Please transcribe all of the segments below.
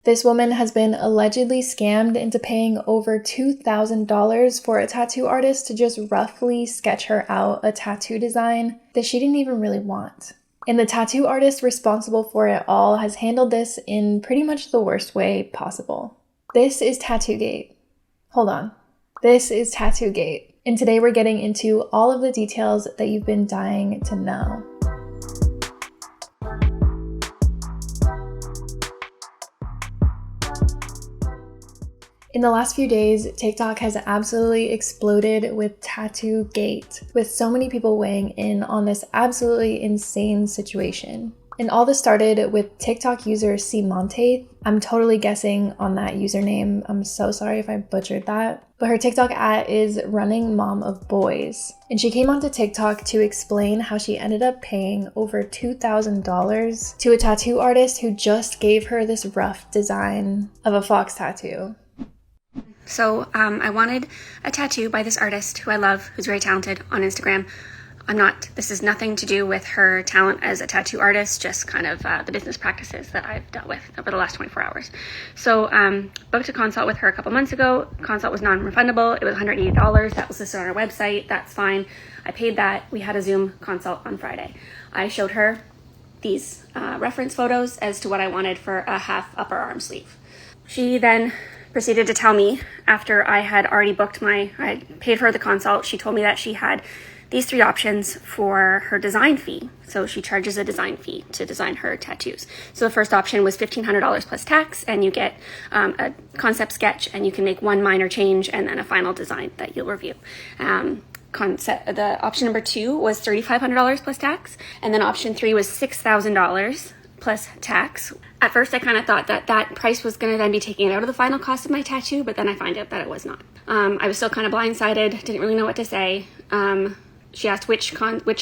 This woman has been allegedly scammed into paying over $2,000 for a tattoo artist to just roughly sketch her out a tattoo design that she didn't even really want. And the tattoo artist responsible for it all has handled this in pretty much the worst way possible. This is TattooGate. Hold on. This is TattooGate. And today we're getting into all of the details that you've been dying to know. In the last few days, TikTok has absolutely exploded with TattooGate, with so many people weighing in on this absolutely insane situation. And all this started with TikTok user Monte. I'm totally guessing on that username. I'm so sorry if I butchered that. But her TikTok @ is running mom of boys. And she came onto TikTok to explain how she ended up paying over $2,000 to a tattoo artist who just gave her this rough design of a fox tattoo. So I wanted a tattoo by this artist who I love, who's very talented on Instagram. This is nothing to do with her talent as a tattoo artist, just kind of the business practices that I've dealt with over the last 24 hours. So booked a consult with her a couple months ago. Consult was non-refundable. It was $180. That was listed on our website. That's fine. I paid that. We had a Zoom consult on Friday. I showed her these reference photos as to what I wanted for a half upper arm sleeve. She then proceeded to tell me, after I had already I paid her the consult, she told me that she had these 3 options for her design fee. So she charges a design fee to design her tattoos. So the first option was $1,500 plus tax, and you get a concept sketch, and you can make one minor change and then a final design that you'll review. The option number 2 was $3,500 plus tax, and then option 3 was $6,000 plus tax. At first, I kind of thought that price was going to then be taken out of the final cost of my tattoo, but then I find out that it was not. I was still kind of blindsided, didn't really know what to say. She asked which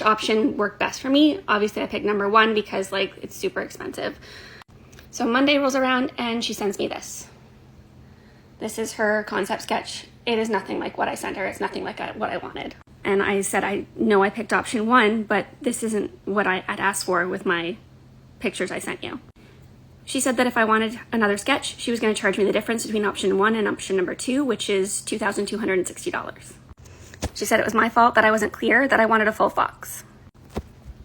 option worked best for me. Obviously, I picked number 1 because it's super expensive. So Monday rolls around and she sends me this. This is her concept sketch. It is nothing like what I sent her. It's nothing like what I wanted. And I said, I know I picked option 1, but this isn't what I had asked for with my pictures I sent you. She said that if I wanted another sketch, she was going to charge me the difference between option 1 and option number 2, which is $2,260. She said it was my fault that I wasn't clear that I wanted a full fox.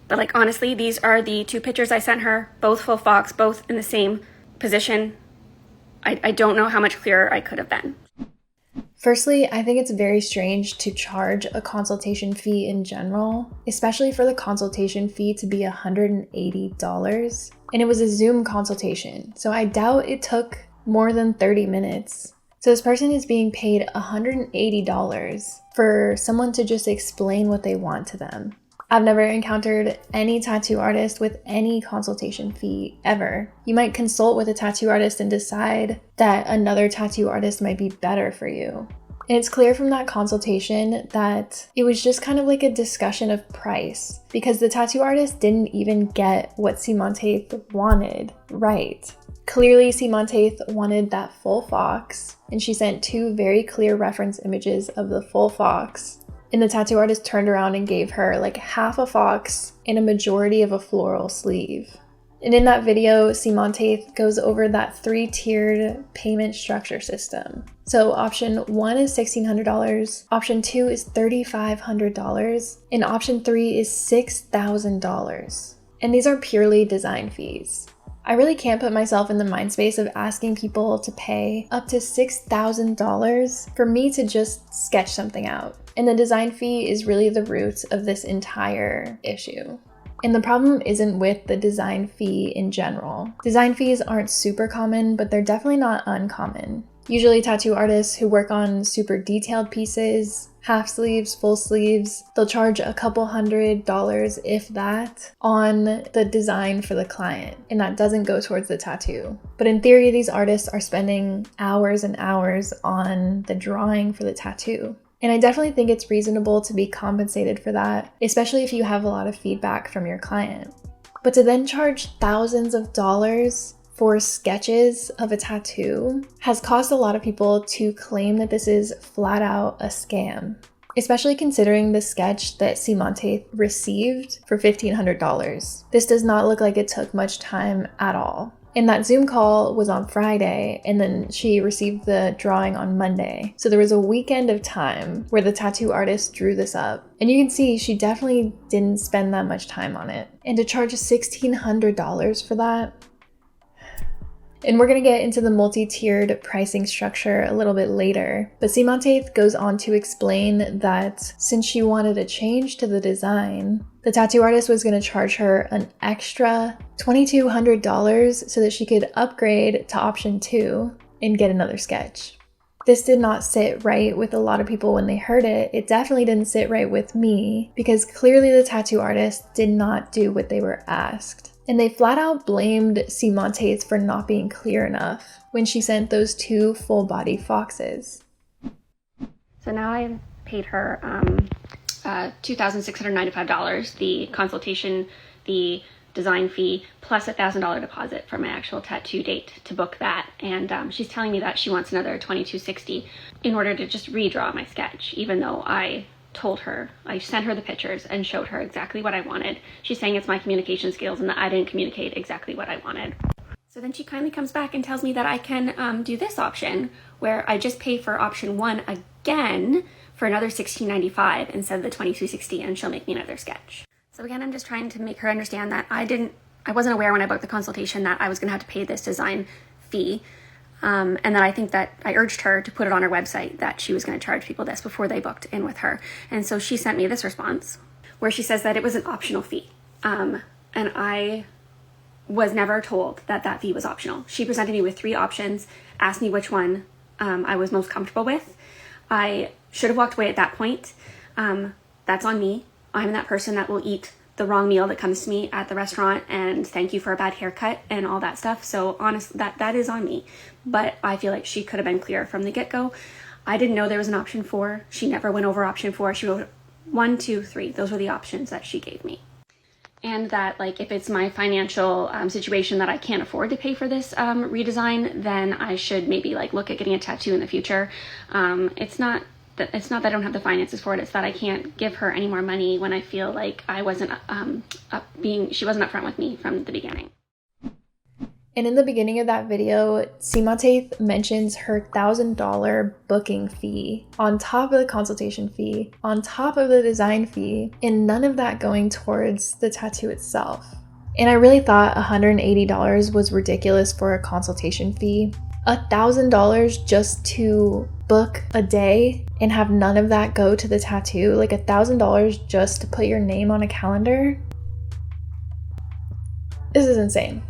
But honestly, these are the 2 pictures I sent her, both full fox, both in the same position. I don't know how much clearer I could have been. Firstly, I think it's very strange to charge a consultation fee in general, especially for the consultation fee to be $180. And it was a Zoom consultation, so I doubt it took more than 30 minutes. So this person is being paid $180 for someone to just explain what they want to them. I've never encountered any tattoo artist with any consultation fee ever. You might consult with a tattoo artist and decide that another tattoo artist might be better for you. And it's clear from that consultation that it was just kind of like a discussion of price, because the tattoo artist didn't even get what Monte wanted right. Clearly, Monte wanted that full fox, and she sent 2 very clear reference images of the full fox. And the tattoo artist turned around and gave her half a fox and a majority of a floral sleeve. And in that video, Monte goes over that 3-tiered payment structure system. So option 1 is $1,600, option 2 is $3,500, and option 3 is $6,000. And these are purely design fees. I really can't put myself in the mind space of asking people to pay up to $6,000 for me to just sketch something out. And the design fee is really the root of this entire issue. And the problem isn't with the design fee in general. Design fees aren't super common, but they're definitely not uncommon. Usually tattoo artists who work on super detailed pieces, half sleeves, full sleeves, they'll charge a couple $100, if that, on the design for the client, and that doesn't go towards the tattoo. But in theory, these artists are spending hours and hours on the drawing for the tattoo. And I definitely think it's reasonable to be compensated for that, especially if you have a lot of feedback from your client. But to then charge thousands of dollars for sketches of a tattoo has caused a lot of people to claim that this is flat out a scam, especially considering the sketch that Monte received for $1,500. This does not look like it took much time at all. And that Zoom call was on Friday, and then she received the drawing on Monday. So there was a weekend of time where the tattoo artist drew this up. And you can see she definitely didn't spend that much time on it. And to charge $1,600 for that. And we're going to get into the multi-tiered pricing structure a little bit later. But Simontaith goes on to explain that since she wanted a change to the design, the tattoo artist was going to charge her an extra $2,200 so that she could upgrade to option 2 and get another sketch. This did not sit right with a lot of people when they heard it. It definitely didn't sit right with me because clearly the tattoo artist did not do what they were asked. And they flat out blamed Simontaith for not being clear enough when she sent those 2 full-body foxes. So now I paid her $2,695, the consultation, the design fee, plus $1,000 deposit for my actual tattoo date to book that. And she's telling me that she wants another $2,260 in order to just redraw my sketch, even though I told her, I sent her the pictures and showed her exactly what I wanted. She's saying it's my communication skills and that I didn't communicate exactly what I wanted. So then she kindly comes back and tells me that I can do this option where I just pay for option 1 again for another $1,695 instead of the $2,260, and she'll make me another sketch. So again, I'm just trying to make her understand that I wasn't aware when I booked the consultation that I was going to have to pay this design fee. And then I think that I urged her to put it on her website that she was going to charge people this before they booked in with her. And so she sent me this response where she says that it was an optional fee. And I was never told that that fee was optional. She presented me with 3 options, asked me which one I was most comfortable with. I should have walked away at that point. That's on me. I'm that person that will eat the wrong meal that comes to me at the restaurant and thank you for a bad haircut and all that stuff. So honestly, that is on me. But I feel like she could have been clear from the get-go. I didn't know there was an option 4. She never went over option 4. She wrote 1, 2, 3. Those were the options that she gave me. And that, like, if it's my financial situation that I can't afford to pay for this redesign, then I should maybe like look at getting a tattoo in the future. It's not that I don't have the finances for it. It's that I can't give her any more money when I feel like she wasn't upfront with me from the beginning. And in the beginning of that video, Simontaith mentions her $1,000 booking fee on top of the consultation fee, on top of the design fee, and none of that going towards the tattoo itself. And I really thought $180 was ridiculous for a consultation fee. $1,000 just to book a day and have none of that go to the tattoo, like $1,000 just to put your name on a calendar. This is insane.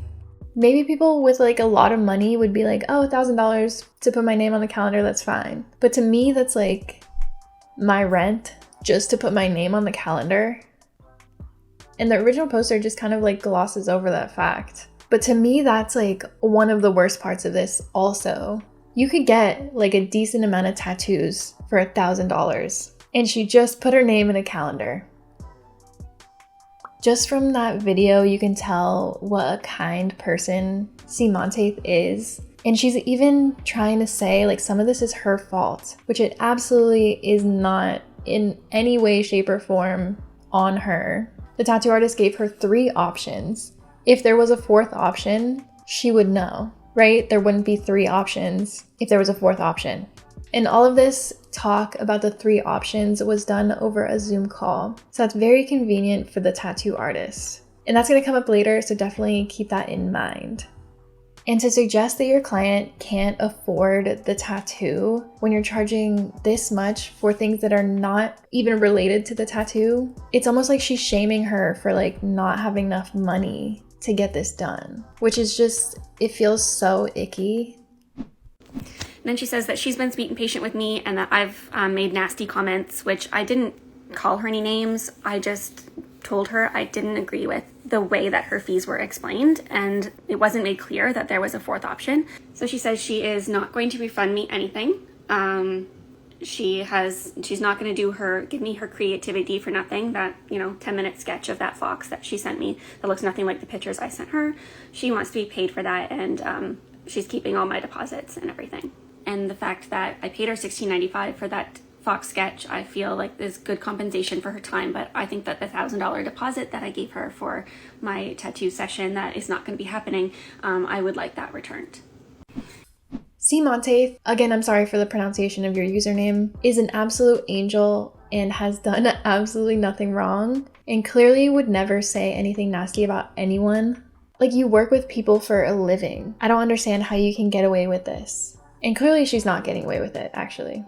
Maybe people with like a lot of money would be like, oh, $1,000 to put my name on the calendar, that's fine. But to me, that's like my rent just to put my name on the calendar. And the original poster just kind of like glosses over that fact. But to me, that's like one of the worst parts of this also. You could get like a decent amount of tattoos for $1,000. And she just put her name in a calendar. Just from that video, you can tell what a kind person Simontaith is. And she's even trying to say like some of this is her fault, which it absolutely is not in any way, shape, or form on her. The tattoo artist gave her 3 options. If there was a 4th option, she would know, right? There wouldn't be 3 options if there was a 4th option. And all of this talk about the 3 options was done over a Zoom call. So that's very convenient for the tattoo artist. And that's going to come up later, so definitely keep that in mind. And to suggest that your client can't afford the tattoo when you're charging this much for things that are not even related to the tattoo, it's almost like she's shaming her for like not having enough money to get this done, which is just, it feels so icky. And then she says that she's been sweet and patient with me and that I've made nasty comments, which I didn't call her any names. I just told her I didn't agree with the way that her fees were explained, and it wasn't made clear that there was a 4th option. So she says she is not going to refund me anything. She's not going to give me her creativity for nothing. That 10-minute sketch of that fox that she sent me that looks nothing like the pictures I sent her. She wants to be paid for that, and she's keeping all my deposits and everything. And the fact that I paid her $16.95 for that fox sketch, I feel like is good compensation for her time, but I think that the $1,000 deposit that I gave her for my tattoo session that is not going to be happening, I would like that returned. Monte, again, I'm sorry for the pronunciation of your username, is an absolute angel and has done absolutely nothing wrong, and clearly would never say anything nasty about anyone. Like, you work with people for a living. I don't understand how you can get away with this. And clearly she's not getting away with it, actually.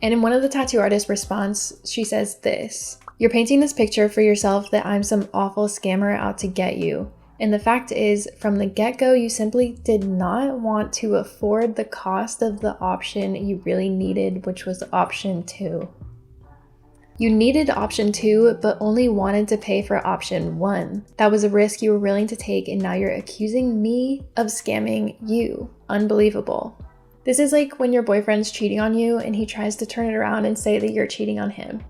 And in one of the tattoo artist's response, she says this: "You're painting this picture for yourself that I'm some awful scammer out to get you. And the fact is, from the get-go, you simply did not want to afford the cost of the option you really needed, which was option 2. You needed option 2, but only wanted to pay for option 1. That was a risk you were willing to take, and now you're accusing me of scamming you. Unbelievable." This is like when your boyfriend's cheating on you and he tries to turn it around and say that you're cheating on him.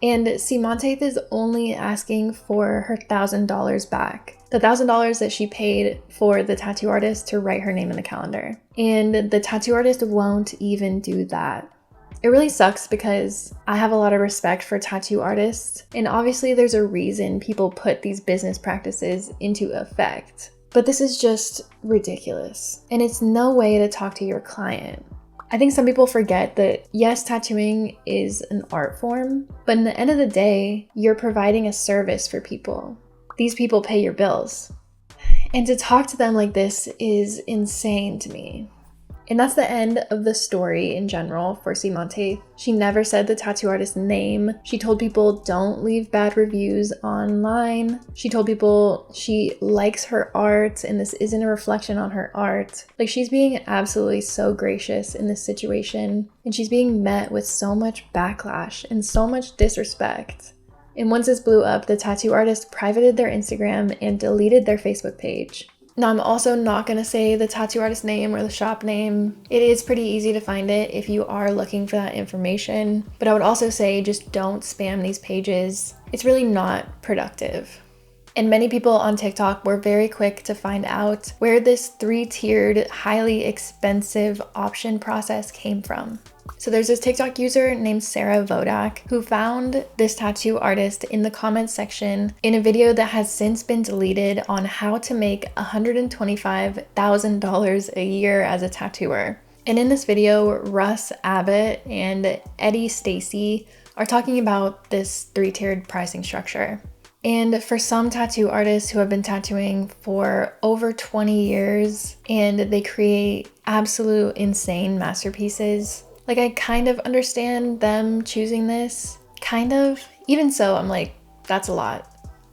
And Monte is only asking for her $1,000 back. The $1,000 that she paid for the tattoo artist to write her name in the calendar. And the tattoo artist won't even do that. It really sucks because I have a lot of respect for tattoo artists, and obviously there's a reason people put these business practices into effect. But this is just ridiculous, and it's no way to talk to your client. I think some people forget that, yes, tattooing is an art form, but in the end of the day, you're providing a service for people. These people pay your bills. And to talk to them like this is insane to me. And that's the end of the story in general for Monte. She never said the tattoo artist's name. She told people don't leave bad reviews online. She told people she likes her art and this isn't a reflection on her art. Like, she's being absolutely so gracious in this situation, and she's being met with so much backlash and so much disrespect. And once this blew up, the tattoo artist privated their Instagram and deleted their Facebook page. Now, I'm also not going to say the tattoo artist's name or the shop name. It is pretty easy to find it if you are looking for that information. But I would also say just don't spam these pages. It's really not productive. And many people on TikTok were very quick to find out where this 3-tiered, highly expensive option process came from. So there's this TikTok user named Sarah Vodak who found this tattoo artist in the comments section in a video that has since been deleted on how to make $125,000 a year as a tattooer. And in this video, Russ Abbott and Eddie Stacy are talking about this 3-tiered pricing structure. And for some tattoo artists who have been tattooing for over 20 years and they create absolute insane masterpieces, like, I kind of understand them choosing this. Kind of. Even so, I'm like, that's a lot.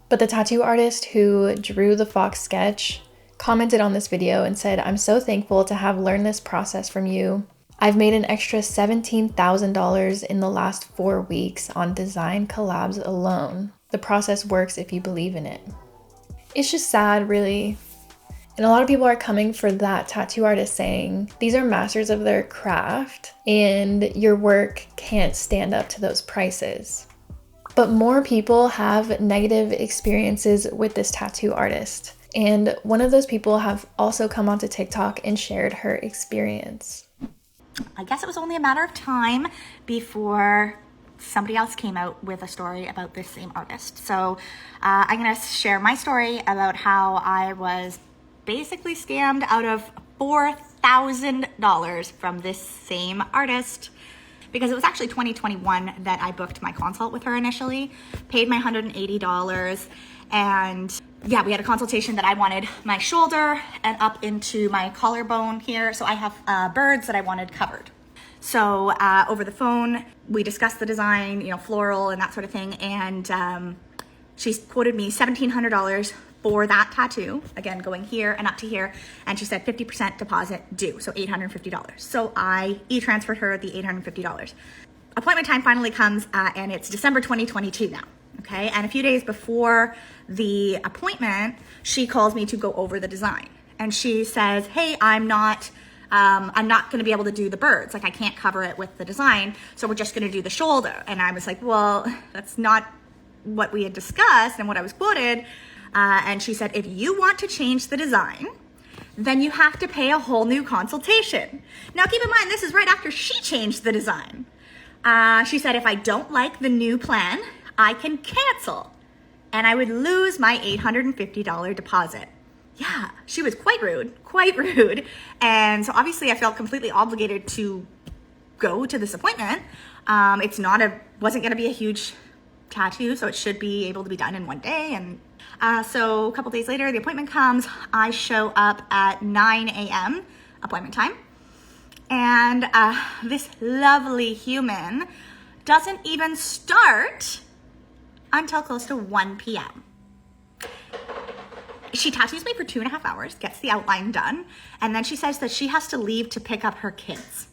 But the tattoo artist who drew the fox sketch commented on this video and said, "I'm so thankful to have learned this process from you. I've made an extra $17,000 in the last 4 weeks on design collabs alone. The process works if you believe in it." It's just sad, really. And a lot of people are coming for that tattoo artist saying, these are masters of their craft and your work can't stand up to those prices. But more people have negative experiences with this tattoo artist. And one of those people have also come onto TikTok and shared her experience. I guess it was only a matter of time before somebody else came out with a story about this same artist. So I'm going to share my story about how I was basically scammed out of $4,000 from this same artist, because it was actually 2021 that I booked my consult with her initially, paid my $180, and yeah, we had a consultation that I wanted my shoulder and up into my collarbone here, so I have birds that I wanted covered. So over the phone, we discussed the design, floral and that sort of thing, and she quoted me $1,700 for that tattoo, again, going here and up to here, and she said 50% deposit due, so $850. So I e-transferred her the $850. Appointment time finally comes, and it's December 2022 now, okay? And a few days before the appointment, she calls me to go over the design, and she says, "Hey, I'm not gonna be able to do the birds, like I can't cover it with the design, so we're just gonna do the shoulder." And I was like, well, that's not what we had discussed and what I was quoted. And she said, "If you want to change the design, then you have to pay a whole new consultation." Now keep in mind, this is right after she changed the design. She said if I don't like the new plan, I can cancel and I would lose my $850 deposit. Yeah, she was quite rude. And so obviously I felt completely obligated to go to this appointment. Wasn't gonna be a huge tattoo, so it should be able to be done in one day. And so a couple days later, the appointment comes. I show up at 9 a.m. appointment time. And this lovely human doesn't even start until close to 1 p.m. She tattoos me for 2.5 hours, gets the outline done, and then she says that she has to leave to pick up her kids.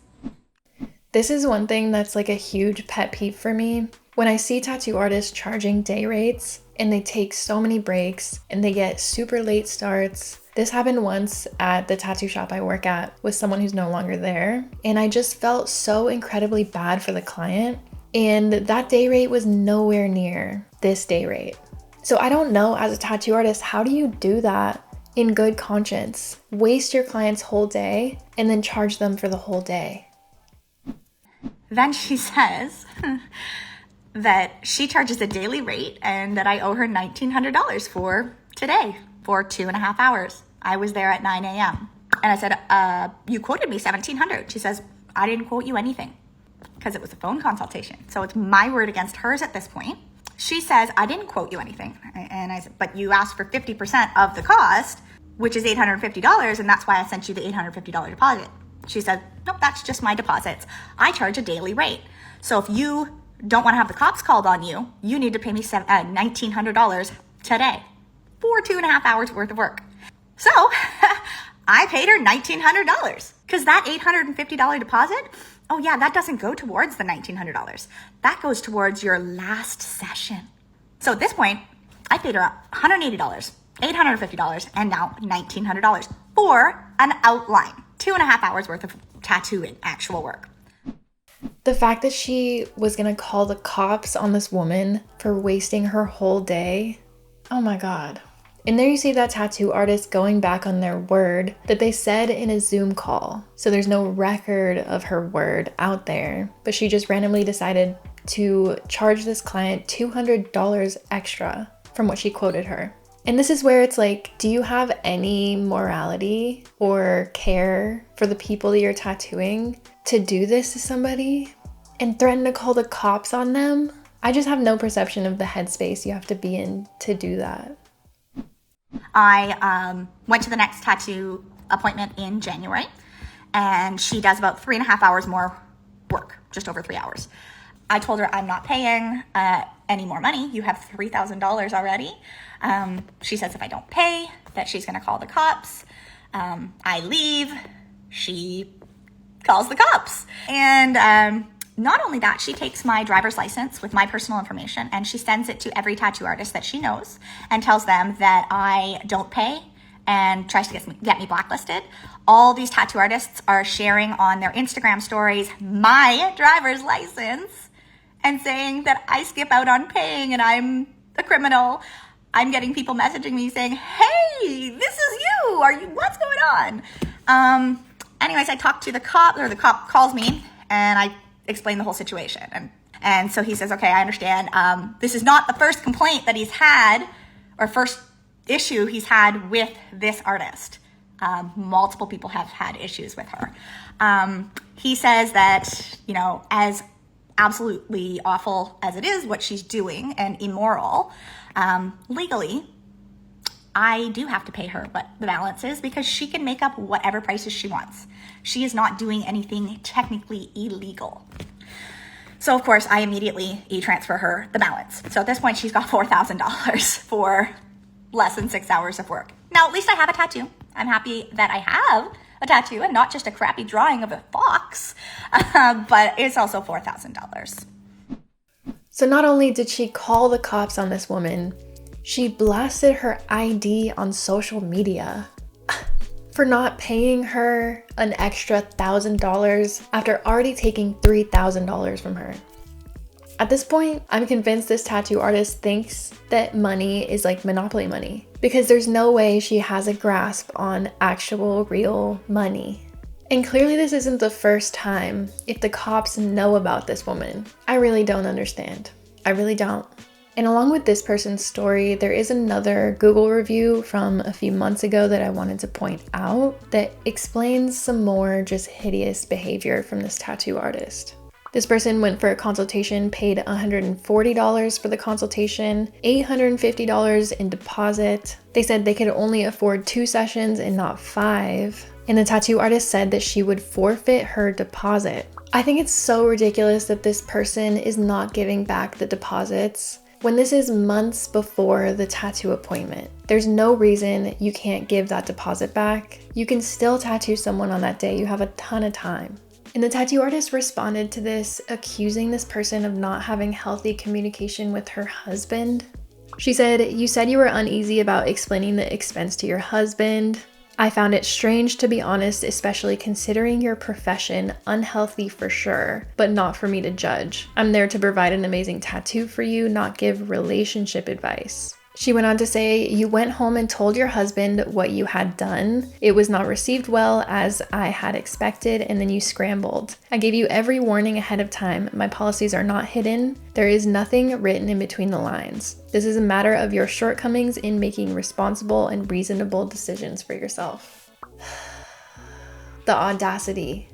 This is one thing that's like a huge pet peeve for me. When I see tattoo artists charging day rates and they take so many breaks and they get super late starts. This happened once at the tattoo shop I work at with someone who's no longer there. And I just felt so incredibly bad for the client. And that day rate was nowhere near this day rate. So I don't know, as a tattoo artist, how do you do that in good conscience? Waste your client's whole day and then charge them for the whole day. Then she says that she charges a daily rate and that I owe her $1,900 for today for 2.5 hours. I was there at 9 a.m. And I said, you quoted me $1,700. She says, I didn't quote you anything because it was a phone consultation. So it's my word against hers at this point. She says, I didn't quote you anything. And I said, but you asked for 50% of the cost, which is $850. And that's why I sent you the $850 deposit. She said, nope, that's just my deposits. I charge a daily rate. So if you don't want to have the cops called on you, you need to pay me $1,900 today for 2.5 hours worth of work. So I paid her $1,900 because that $850 deposit, oh yeah, that doesn't go towards the $1,900. That goes towards your last session. So at this point, I paid her $180, $850, and now $1,900 for an outline. 2.5 hours worth of tattooing, actual work. The fact that she was gonna call the cops on this woman for wasting her whole day, oh my God. And there you see that tattoo artist going back on their word that they said in a Zoom call. So there's no record of her word out there, but she just randomly decided to charge this client $200 extra from what she quoted her. And this is where it's like, do you have any morality or care for the people that you're tattooing to do this to somebody and threaten to call the cops on them? I just have no perception of the headspace you have to be in to do that. I went to the next tattoo appointment in January, and she does about 3.5 hours more work, just over 3 hours. I told her I'm not paying any more money. You have $3,000 already. She says if I don't pay, that she's going to call the cops. I leave. She calls the cops. And not only that, she takes my driver's license with my personal information and she sends it to every tattoo artist that she knows and tells them that I don't pay and tries to get me blacklisted. All these tattoo artists are sharing on their Instagram stories my driver's license and saying that I skip out on paying and I'm a criminal. I'm getting people messaging me saying, hey, this is you. What's going on? Anyways, I talked to the cop, or the cop calls me and I explain the whole situation. And so he says, okay, I understand. This is not the first complaint that he's had or first issue he's had with this artist. Multiple people have had issues with her. He says that, as absolutely awful as it is what she's doing and immoral, legally, I do have to pay her what the balance is because she can make up whatever prices she wants. She is not doing anything technically illegal. So of course, I immediately e-transfer her the balance. So at this point, she's got $4,000 for less than 6 hours of work. Now, at least I have a tattoo. I'm happy that I have a tattoo and not just a crappy drawing of a fox, but it's also $4,000. So not only did she call the cops on this woman, she blasted her ID on social media for not paying her an extra $1,000 after already taking $3,000 from her. At this point, I'm convinced this tattoo artist thinks that money is like monopoly money because there's no way she has a grasp on actual real money. And clearly this isn't the first time if the cops know about this woman. I really don't understand. I really don't. And along with this person's story, there is another Google review from a few months ago that I wanted to point out that explains some more just hideous behavior from this tattoo artist. This person went for a consultation, paid $140 for the consultation, $850 in deposit. They said they could only afford 2 sessions and not 5. And the tattoo artist said that she would forfeit her deposit. I think it's so ridiculous that this person is not giving back the deposits when this is months before the tattoo appointment. There's no reason you can't give that deposit back. You can still tattoo someone on that day. You have a ton of time. And the tattoo artist responded to this, accusing this person of not having healthy communication with her husband. She said, "You said you were uneasy about explaining the expense to your husband. I found it strange, to be honest, especially considering your profession, unhealthy for sure, but not for me to judge. I'm there to provide an amazing tattoo for you, not give relationship advice." She went on to say, "You went home and told your husband what you had done. It was not received well as I had expected, and then you scrambled. I gave you every warning ahead of time. My policies are not hidden. There is nothing written in between the lines. This is a matter of your shortcomings in making responsible and reasonable decisions for yourself." The audacity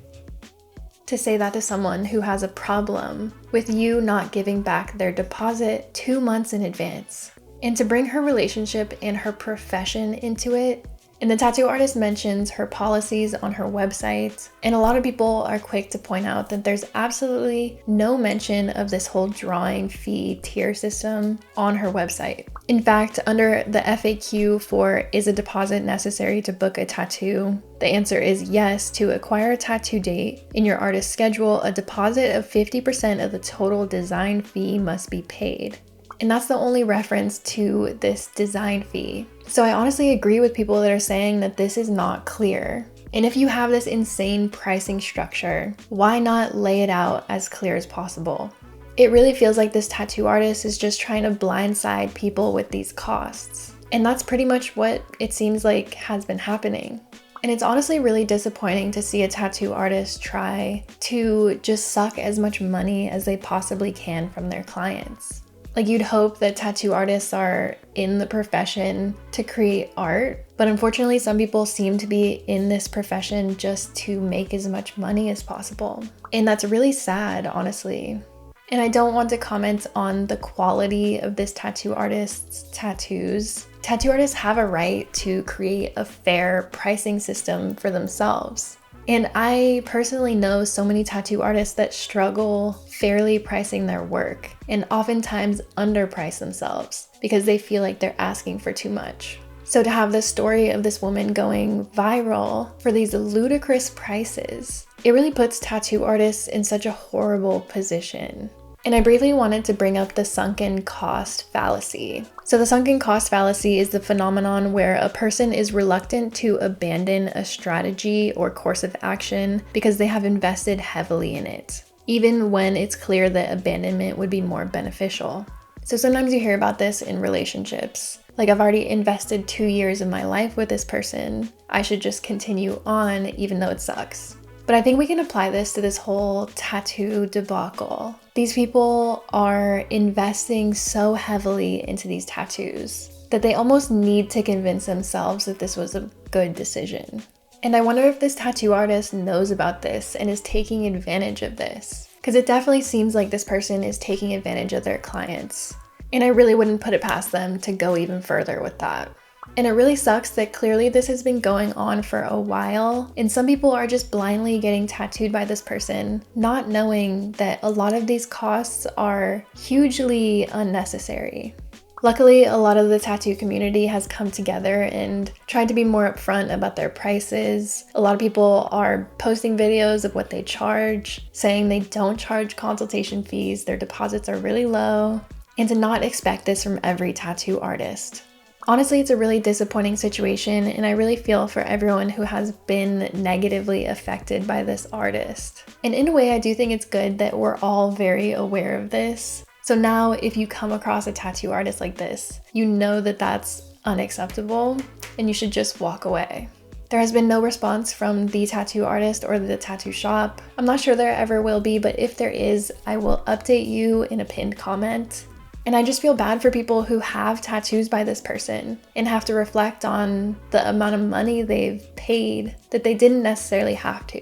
to say that to someone who has a problem with you not giving back their deposit 2 months in advance. And to bring her relationship and her profession into it. And the tattoo artist mentions her policies on her website. And a lot of people are quick to point out that there's absolutely no mention of this whole drawing fee tier system on her website. In fact, under the FAQ for "Is a deposit necessary to book a tattoo?" the answer is yes. To acquire a tattoo date in your artist's schedule, a deposit of 50% of the total design fee must be paid. And that's the only reference to this design fee. So I honestly agree with people that are saying that this is not clear. And if you have this insane pricing structure, why not lay it out as clear as possible? It really feels like this tattoo artist is just trying to blindside people with these costs. And that's pretty much what it seems like has been happening. And it's honestly really disappointing to see a tattoo artist try to just suck as much money as they possibly can from their clients. Like, you'd hope that tattoo artists are in the profession to create art, but unfortunately some people seem to be in this profession just to make as much money as possible. And that's really sad, honestly. And I don't want to comment on the quality of this tattoo artist's tattoos. Tattoo artists have a right to create a fair pricing system for themselves. And I personally know so many tattoo artists that struggle fairly pricing their work and oftentimes underprice themselves because they feel like they're asking for too much. So to have the story of this woman going viral for these ludicrous prices, it really puts tattoo artists in such a horrible position. And I briefly wanted to bring up the sunken cost fallacy. So the sunken cost fallacy is the phenomenon where a person is reluctant to abandon a strategy or course of action because they have invested heavily in it, even when it's clear that abandonment would be more beneficial. So sometimes you hear about this in relationships. Like, I've already invested 2 years of my life with this person. I should just continue on even though it sucks. But I think we can apply this to this whole tattoo debacle. These people are investing so heavily into these tattoos that they almost need to convince themselves that this was a good decision. And I wonder if this tattoo artist knows about this and is taking advantage of this. Because it definitely seems like this person is taking advantage of their clients. And I really wouldn't put it past them to go even further with that. And it really sucks that clearly this has been going on for a while, and some people are just blindly getting tattooed by this person, not knowing that a lot of these costs are hugely unnecessary. Luckily, a lot of the tattoo community has come together and tried to be more upfront about their prices. A lot of people are posting videos of what they charge, saying they don't charge consultation fees, their deposits are really low, and to not expect this from every tattoo artist. Honestly, it's a really disappointing situation, and I really feel for everyone who has been negatively affected by this artist. And in a way, I do think it's good that we're all very aware of this. So now, if you come across a tattoo artist like this, you know that that's unacceptable, and you should just walk away. There has been no response from the tattoo artist or the tattoo shop. I'm not sure there ever will be, but if there is, I will update you in a pinned comment. And I just feel bad for people who have tattoos by this person and have to reflect on the amount of money they've paid that they didn't necessarily have to.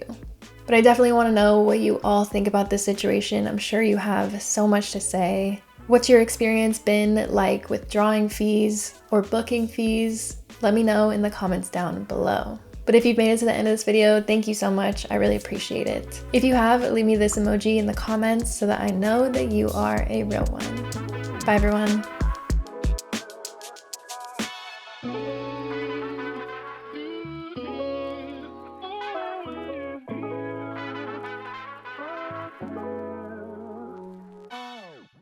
But I definitely want to know what you all think about this situation. I'm sure you have so much to say. What's your experience been like with drawing fees or booking fees? Let me know in the comments down below. But if you've made it to the end of this video, thank you so much. I really appreciate it. If you have, leave me this emoji in the comments so that I know that you are a real one. Bye everyone.